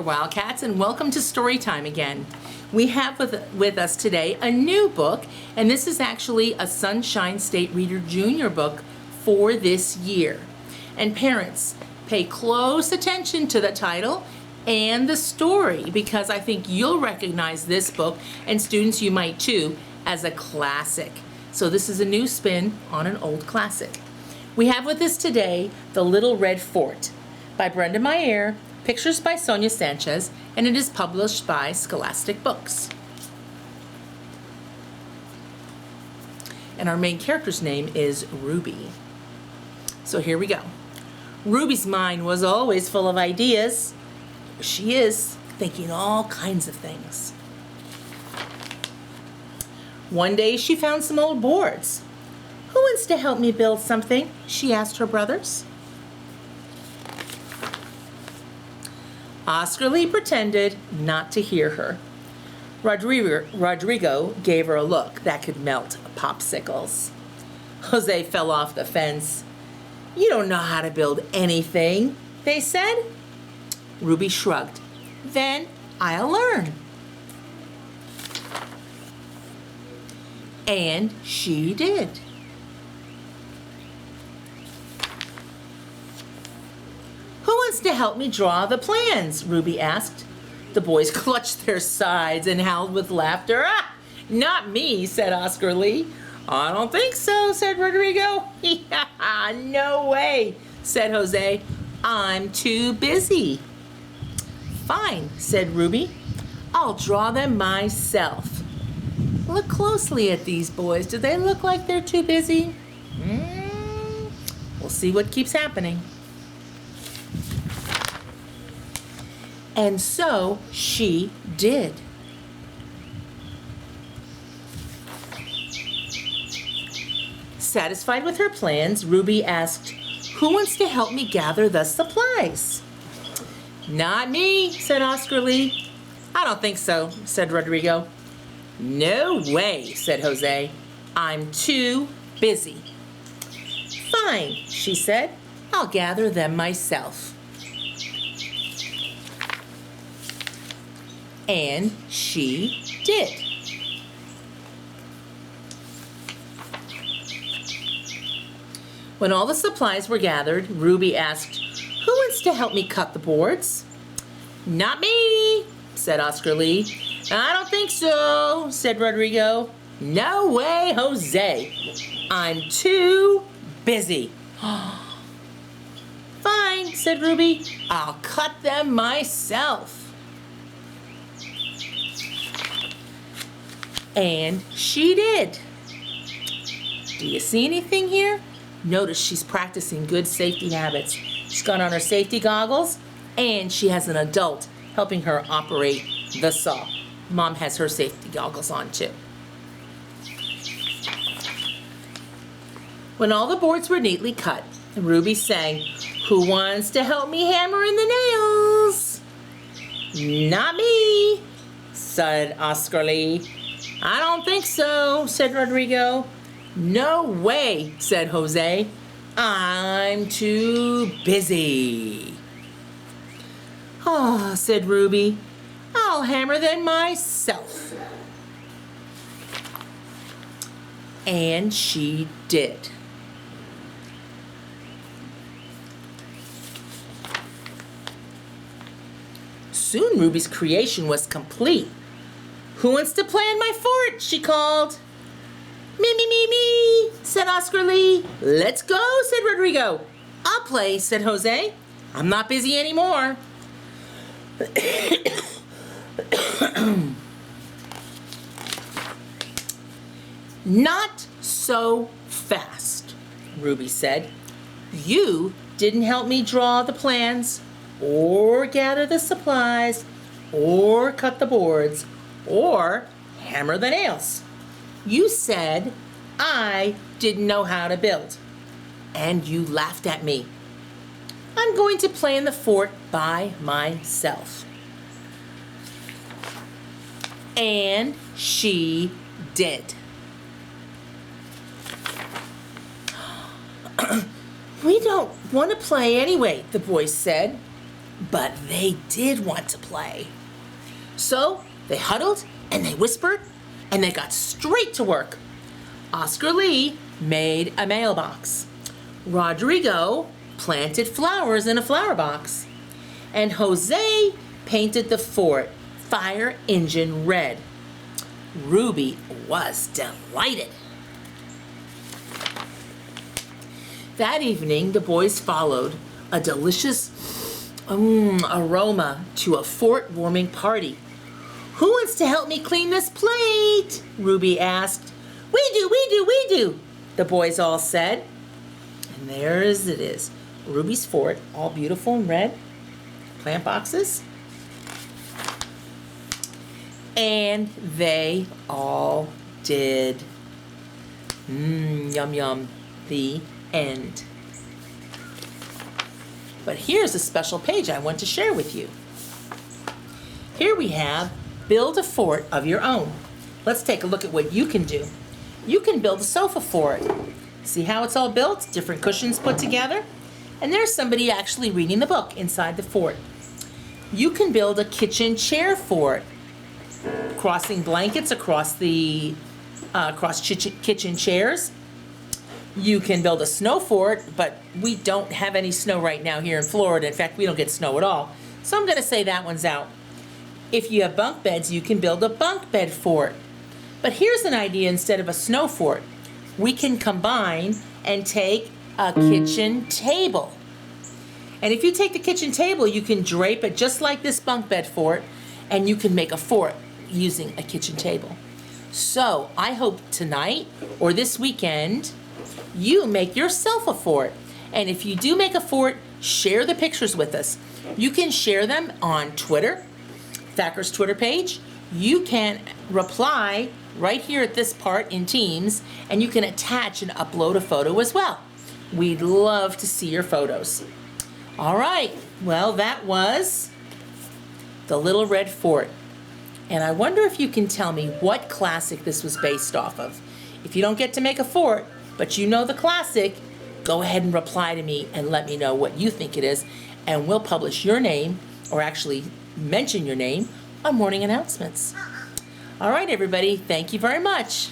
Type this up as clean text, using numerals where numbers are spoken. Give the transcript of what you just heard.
Wildcats, and welcome to Storytime again. We have with us today a new book, and this is actually a Sunshine State Reader Junior book for this year. And parents, pay close attention to the title and the story, because I think you'll recognize this book, and students, you might too, as a classic. So this is a new spin on an old classic. We have with us today The Little Red Fort by Brenda Meyer, pictures by Sonia Sanchez, and it is published by Scholastic Books. And our main character's name is Ruby. So here we go. Ruby's mind was always full of ideas. Here she is, thinking all kinds of things. One day she found some old boards. "Who wants to help me build something?" she asked her brothers. Oscar Lee pretended not to hear her. Rodrigo gave her a look that could melt popsicles. Jose fell off the fence. "You don't know how to build anything," they said. Ruby shrugged. "Then I'll learn." And she did. "Who wants to help me draw the plans?" Ruby asked. The boys clutched their sides and howled with laughter. "Ah, not me," said Oscar Lee. "I don't think so," said Rodrigo. "No way," said Jose. "I'm too busy." "Fine," said Ruby. "I'll draw them myself." Look closely at these boys. Do they look like they're too busy? We'll see what keeps happening. And so she did. Satisfied with her plans, Ruby asked, "Who wants to help me gather the supplies?" "Not me," said Oscar Lee. "I don't think so," said Rodrigo. "No way," said Jose. "I'm too busy." "Fine," she said. "I'll gather them myself." And she did. When all the supplies were gathered, Ruby asked, "Who wants to help me cut the boards?" "Not me," said Oscar Lee. "I don't think so," said Rodrigo. "No way, Jose. I'm too busy." "Fine," said Ruby. "I'll cut them myself." And she did. Do you see anything here? Notice she's practicing good safety habits. She's got on her safety goggles, and she has an adult helping her operate the saw. Mom has her safety goggles on too. When all the boards were neatly cut, Ruby sang, "Who wants to help me hammer in the nails?" "Not me," said Oscar Lee. "I don't think so," said Rodrigo. "No way," said Jose. "I'm too busy." "Oh," said Ruby. "I'll hammer them myself." And she did. Soon Ruby's creation was complete. "Who wants to play in my fort?" she called. "Me, me, me, me," said Oscar Lee. "Let's go," said Rodrigo. "I'll play," said Jose. "I'm not busy anymore." "Not so fast," Ruby said. "You didn't help me draw the plans, or gather the supplies, or cut the boards, or hammer the nails. You said I didn't know how to build, and you laughed at me. I'm going to play in the fort by myself." And she did. "We don't want to play anyway," the boys said. but they did want to play. So they huddled and they whispered and they got straight to work. Oscar Lee made a mailbox. Rodrigo planted flowers in a flower box. And Jose painted the fort fire engine red. Ruby was delighted. That evening, the boys followed a delicious aroma to a fort warming party. "Who wants to help me clean this plate?" Ruby asked. "We do, we do, we do," the boys all said. And there it is, Ruby's fort, all beautiful and red, plant boxes. And they all did. Yum, yum. The end. But here's a special page I want to share with you. Here we have build a fort of your own. Let's take a look at what you can do. You can build a sofa fort. See how it's all built? Different cushions put together. And there's somebody actually reading the book inside the fort. You can build a kitchen chair fort, crossing blankets across the kitchen chairs. You can build a snow fort, but we don't have any snow right now here in Florida. In fact, we don't get snow at all. So I'm going to say that one's out. If you have bunk beds, you can build a bunk bed fort. But here's an idea instead of a snow fort. We can combine and take a kitchen table. And if you take the kitchen table, you can drape it just like this bunk bed fort, and you can make a fort using a kitchen table. So I hope tonight or this weekend, you make yourself a fort. And if you do make a fort, share the pictures with us. You can share them on Twitter, Thacker's Twitter page. You can reply right here at this part in Teams, and you can attach and upload a photo as well. We'd love to see your photos. All right, well, that was the Little Red Fort. And I wonder if you can tell me what classic this was based off of. If you don't get to make a fort, but you know the classic, go ahead and reply to me and let me know what you think it is, and we'll publish your name, or actually mention your name, on morning announcements. All right, everybody, thank you very much.